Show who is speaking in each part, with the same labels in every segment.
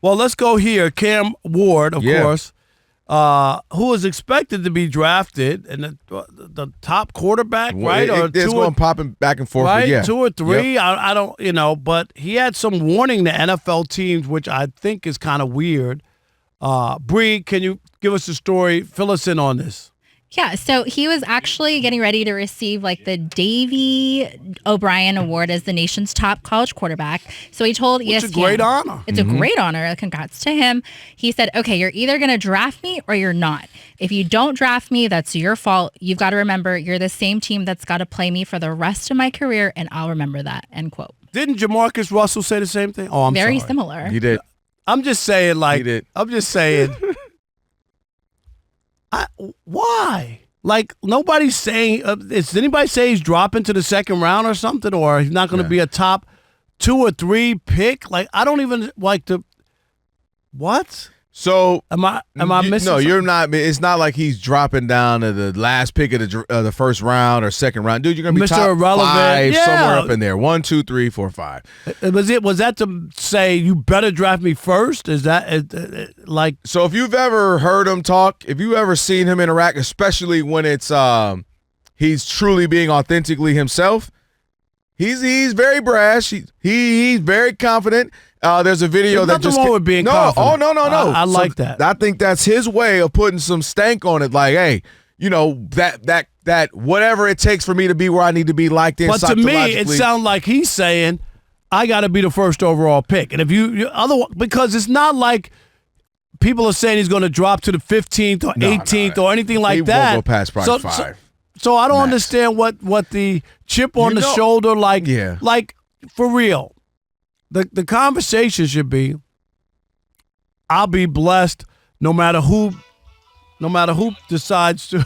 Speaker 1: Well, let's go here. Cam Ward, of course, who is expected to be drafted and the top quarterback, right?
Speaker 2: It's going popping back and forth.
Speaker 1: Right,
Speaker 2: yeah.
Speaker 1: 2 or 3. Yep. I don't, but he had some warning to NFL teams, which I think is kind of weird. Bree, can you give us a story? Fill us in on this.
Speaker 3: Yeah, so he was actually getting ready to receive like the Davey O'Brien Award as the nation's top college quarterback. So he told ESPN.
Speaker 1: It's a great honor.
Speaker 3: It's a great honor. Congrats to him. He said, okay, you're either going to draft me or you're not. If you don't draft me, that's your fault. You've got to remember you're the same team that's got to play me for the rest of my career, and I'll remember that, end quote.
Speaker 1: Didn't Jamarcus Russell say the same thing? Oh, I'm
Speaker 3: Very
Speaker 1: sorry.
Speaker 3: similar.
Speaker 2: He did.
Speaker 1: I'm just saying, like,
Speaker 2: He did.
Speaker 1: I'm just saying. Why? Like, nobody's saying, is anybody say he's dropping to the second round or something, or he's not going to be a top 2 or 3 pick? Like, I don't even like to. What?
Speaker 2: So
Speaker 1: am I missing?
Speaker 2: No,
Speaker 1: something?
Speaker 2: you're not. It's not like he's dropping down to the last pick of the first round or second round, dude. You're gonna be
Speaker 1: Mr.
Speaker 2: top
Speaker 1: Irrelevant.
Speaker 2: 5
Speaker 1: Yeah.
Speaker 2: somewhere up in there. 1, 2, 3, 4, 5.
Speaker 1: Was that to say you better draft me first? Is that like?
Speaker 2: So if you've ever heard him talk, if you ever seen him interact, especially when it's he's truly being authentically himself, he's very brash. He's very confident. There's a video
Speaker 1: There's
Speaker 2: that just
Speaker 1: nothing wrong with being confident.
Speaker 2: Oh no.
Speaker 1: I like that.
Speaker 2: I think that's his way of putting some stank on it. Like, hey, that whatever it takes for me to be where I need to be, like this.
Speaker 1: But to me, it sounds like he's saying, I got to be the first overall pick, and if you otherwise, because it's not like people are saying he's going to drop to the 15th or 18th or anything like that.
Speaker 2: He won't go past probably 5.
Speaker 1: So I don't understand what the chip on the shoulder, like for real. The conversation should be, I'll be blessed no matter who decides to.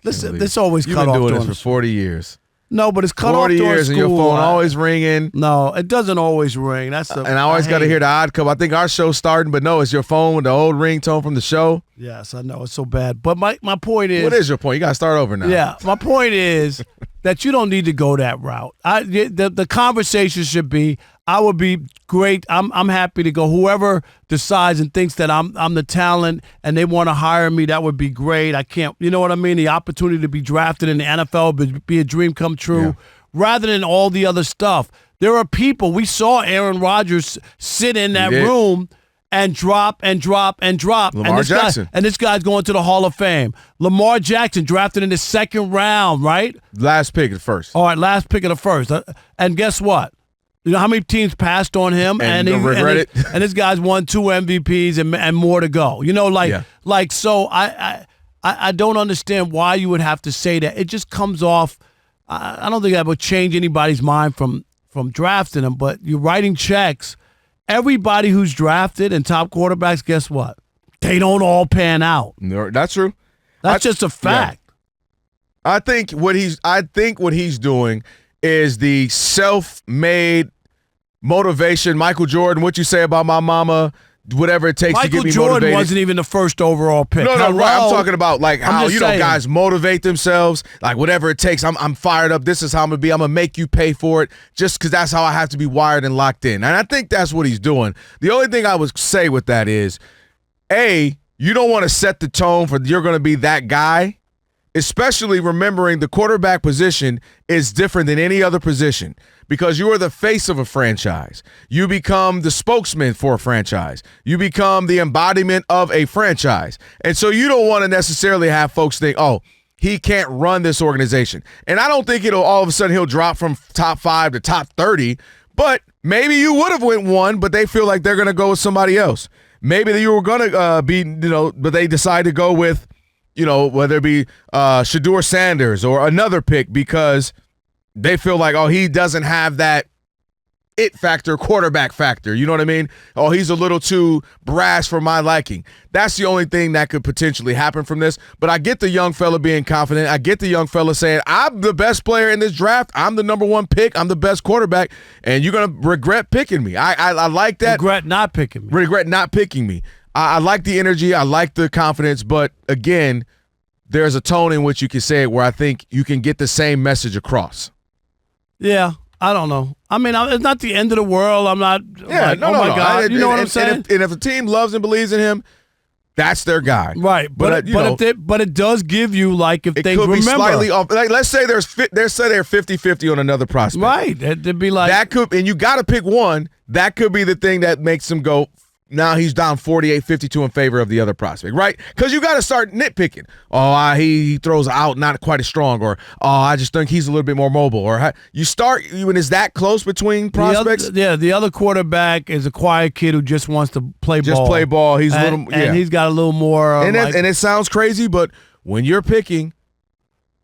Speaker 1: Listen, this always cut off.
Speaker 2: You've been doing this for 40 years.
Speaker 1: No, but it's cut off
Speaker 2: 40
Speaker 1: during
Speaker 2: years
Speaker 1: school.
Speaker 2: and your phone always ringing.
Speaker 1: No, it doesn't always ring.
Speaker 2: And I always got to hear the odd couple. I think our show's starting, but no, it's your phone with the old ringtone from the show.
Speaker 1: Yes, I know. It's so bad. But my point is.
Speaker 2: What is your point? You got to start over now.
Speaker 1: Yeah, my point is that you don't need to go that route. The conversation should be, I would be great. I'm happy to go. Whoever decides and thinks that I'm the talent and they want to hire me, that would be great. I can't, you know what I mean? The opportunity to be drafted in the NFL would be a dream come true, rather than all the other stuff. There are people, we saw Aaron Rodgers sit in that room and drop and drop and drop.
Speaker 2: Lamar Jackson.
Speaker 1: And this guy's going to the Hall of Fame. Lamar Jackson drafted in the second round, right?
Speaker 2: Last pick of the first.
Speaker 1: All right, last pick of the first. And guess what? You know how many teams passed on him,
Speaker 2: and regret it.
Speaker 1: And this guy's won 2 MVPs and more to go. You know, so I don't understand why you would have to say that. It just comes off. I don't think that would change anybody's mind from drafting him. But you're writing checks. Everybody who's drafted and top quarterbacks, guess what? They don't all pan out.
Speaker 2: No, that's true.
Speaker 1: That's just a fact.
Speaker 2: Yeah. I think what he's doing is the self-made motivation. Michael Jordan, what you say about my mama, whatever it takes to get me motivated.
Speaker 1: Michael Jordan wasn't even the first overall pick.
Speaker 2: No, right. I'm talking about like how guys motivate themselves. Like whatever it takes, I'm fired up. This is how I'm gonna be. I'm gonna make you pay for it, just because that's how I have to be wired and locked in. And I think that's what he's doing. The only thing I would say with that is, you don't want to set the tone for you're gonna be that guy. Especially remembering the quarterback position is different than any other position because you are the face of a franchise. You become the spokesman for a franchise. You become the embodiment of a franchise. And so you don't want to necessarily have folks think, oh, he can't run this organization. And I don't think all of a sudden he'll drop from top 5 to top 30, but maybe you would have went 1, but they feel like they're going to go with somebody else. Maybe you were going to but they decide to go with, whether it be Shedeur Sanders or another pick because they feel like, oh, he doesn't have that it factor, quarterback factor. You know what I mean? Oh, he's a little too brash for my liking. That's the only thing that could potentially happen from this. But I get the young fella being confident. I get the young fella saying, I'm the best player in this draft. I'm the number 1 pick. I'm the best quarterback. And you're going to regret picking me. I like that.
Speaker 1: Regret not picking me.
Speaker 2: Regret not picking me. I like the energy. I like the confidence. But, again, there's a tone in which you can say it where I think you can get the same message across.
Speaker 1: Yeah, I don't know. I mean, it's not the end of the world. I'm not.
Speaker 2: Yeah,
Speaker 1: like,
Speaker 2: no,
Speaker 1: oh
Speaker 2: no,
Speaker 1: my
Speaker 2: no.
Speaker 1: God. You know what I'm saying?
Speaker 2: And if a team loves and believes in him, that's their guy.
Speaker 1: Right. But it does give you, like, if
Speaker 2: it
Speaker 1: they
Speaker 2: could
Speaker 1: remember.
Speaker 2: be slightly off. Like, let's say they're 50-50 on another prospect.
Speaker 1: Right. It'd be like.
Speaker 2: That could, and you got to pick one. That could be the thing that makes him go, now he's down 48-52 in favor of the other prospect, right? Because you got to start nitpicking. Oh, he throws out not quite as strong, or I just think he's a little bit more mobile. Or you start when it's that close between prospects.
Speaker 1: The other quarterback is a quiet kid who just wants to play ball.
Speaker 2: Just play ball. He's
Speaker 1: and he's got a little more.
Speaker 2: And it sounds crazy, but when you're picking,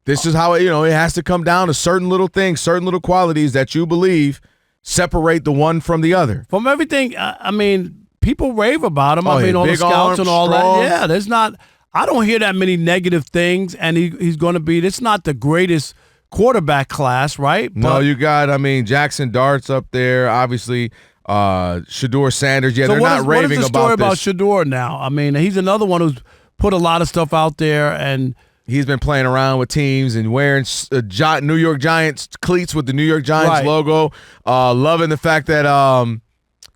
Speaker 2: this is how it has to come down to certain little things, certain little qualities that you believe separate the one from the other.
Speaker 1: From everything, I mean. People rave about him. I mean, all the scouts
Speaker 2: arm,
Speaker 1: and all
Speaker 2: strong.
Speaker 1: that. Yeah, there's not. I don't hear that many negative things, and he's going to be. It's not the greatest quarterback class, right?
Speaker 2: No, you got. Jackson Dart's up there. Obviously, Shedeur Sanders. Yeah, so they're not raving about this. What is the story
Speaker 1: about Shedeur now? I mean, he's another one who's put a lot of stuff out there, and
Speaker 2: he's been playing around with teams and wearing New York Giants cleats with the New York Giants logo. Loving the fact that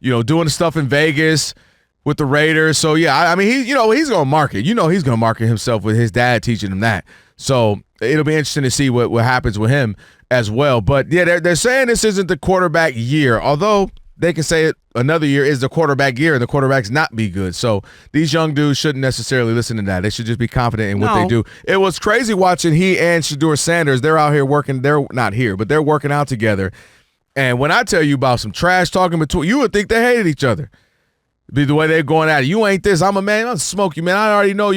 Speaker 2: doing the stuff in Vegas with the Raiders. So, yeah, I mean, he's going to market. He's going to market himself with his dad teaching him that. So, it'll be interesting to see what happens with him as well. But, yeah, they're saying this isn't the quarterback year, although they can say another year is the quarterback year and the quarterbacks not be good. So, these young dudes shouldn't necessarily listen to that. They should just be confident in what they do. It was crazy watching he and Shedeur Sanders. They're out here working. They're not here, but they're working out together. And when I tell you about some trash talking between, you would think they hated each other. Be the way they're going at it. You ain't this. I'm a man. I'll smoke you, man. I already know,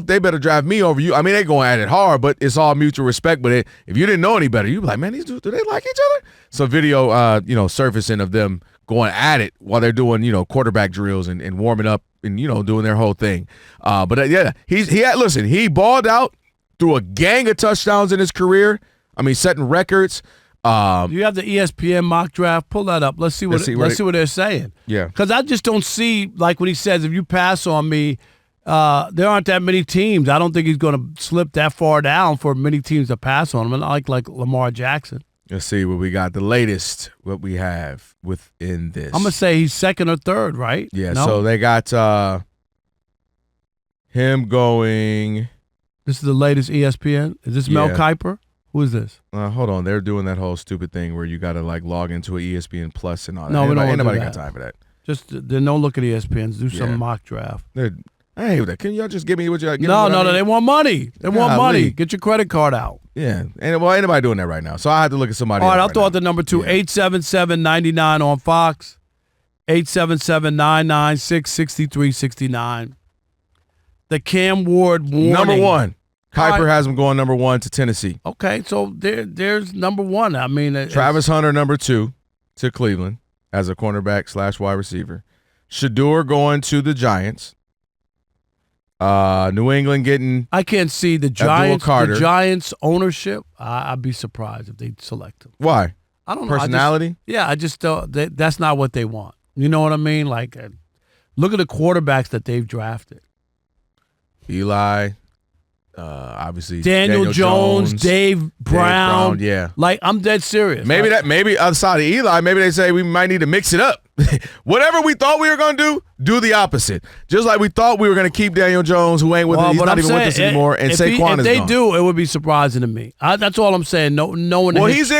Speaker 2: they better drive me over you. I mean, they going at it hard, but it's all mutual respect. But if you didn't know any better, you'd be like, man, these dudes, do they like each other? So video, surfacing of them going at it while they're doing, quarterback drills and warming up and, doing their whole thing. Yeah, he balled out, threw a gang of touchdowns in his career. I mean, setting records.
Speaker 1: You have the ESPN mock draft. Pull that up. Let's see what they're saying.
Speaker 2: Yeah,
Speaker 1: because I just don't see, like when he says, if you pass on me, there aren't that many teams. I don't think he's going to slip that far down for many teams to pass on him. And like Lamar Jackson.
Speaker 2: Let's see what we got. The latest what we have within this.
Speaker 1: I'm gonna say he's second or third, right?
Speaker 2: Yeah. No? So they got him going.
Speaker 1: This is the latest ESPN. Is this Mel Kiper? Who is this?
Speaker 2: Hold on. They're doing that whole stupid thing where you got to log into an ESPN Plus and all that.
Speaker 1: No,
Speaker 2: ain't nobody got time for that.
Speaker 1: Just then don't look at ESPN. Do some mock draft.
Speaker 2: I hate that. Can y'all just give me what you got?
Speaker 1: No. They want money. They want money. Get your credit card out.
Speaker 2: Yeah. Ain't nobody doing that right now. So I had to look at somebody.
Speaker 1: All right, I'll throw out the number 2, 877-99 on Fox, 877-996-6369. The Cam Ward warning.
Speaker 2: Number 1. Kiper has him going number 1 to Tennessee.
Speaker 1: Okay, so there's number 1. I mean,
Speaker 2: Travis Hunter number 2 to Cleveland as a cornerback / wide receiver. Shedeur going to the Giants. New England getting.
Speaker 1: I can't see the Giants. The Giants ownership. I'd be surprised if they select him.
Speaker 2: Why?
Speaker 1: I don't know.
Speaker 2: Personality.
Speaker 1: I just that's not what they want. You know what I mean? Like, look at the quarterbacks that they've drafted.
Speaker 2: Eli. Obviously
Speaker 1: Daniel Jones, Dave Brown.
Speaker 2: Yeah.
Speaker 1: Like, I'm dead serious.
Speaker 2: Maybe outside of Eli, maybe they say we might need to mix it up. Whatever we thought we were going to do the opposite. Just like we thought we were going to keep Daniel Jones, who ain't with us, he's not even with us anymore, and Saquon is gone.
Speaker 1: If they do, it would be surprising to me. That's all I'm saying. No one.
Speaker 2: Well, he's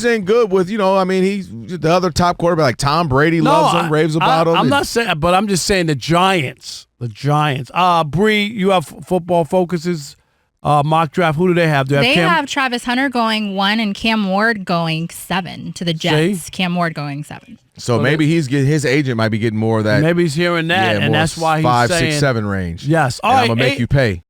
Speaker 2: in good with, he's the other top quarterback, like Tom Brady loves him, raves about him.
Speaker 1: I'm not saying, but I'm just saying the Giants. The Giants. Bree, you have Football Focus's mock draft. Who do they have?
Speaker 3: They have Travis Hunter going 1 and Cam Ward going 7 to the Jets. See? Cam Ward going 7.
Speaker 2: So maybe his agent might be getting more of that.
Speaker 1: Maybe he's hearing that, and that's why he's
Speaker 2: 5,
Speaker 1: saying
Speaker 2: 6, 7 range.
Speaker 1: Yes.
Speaker 2: All right, I'm gonna make you pay.